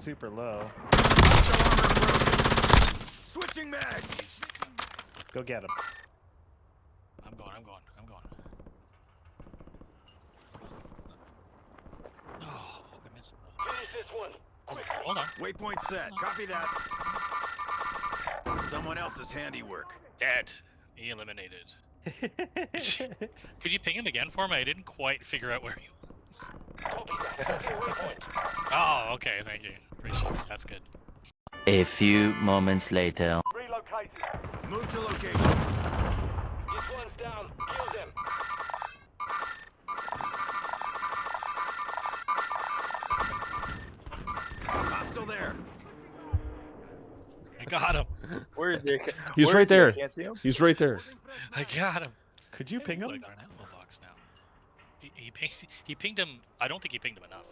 super low. Switching mags. Go get him. I'm going. Oh, I missed the... Finish this one. Quick. Hold on. Waypoint set. Copy that. Someone else's handiwork. Dead. He eliminated. Could you ping him again for me? I didn't quite figure out where he was. Copy that. Okay, waypoint. Oh, okay. Thank you. Appreciate it. That's good. A few moments later. Relocating. Move to location. This one's down. Kill them. Hostile there. I got him. Where is he? He's Where right is he? I there. can't see him. He's right there. I got him. Could you ping Ooh, I him? got an ammo box now. He pinged him. I don't think he pinged him enough.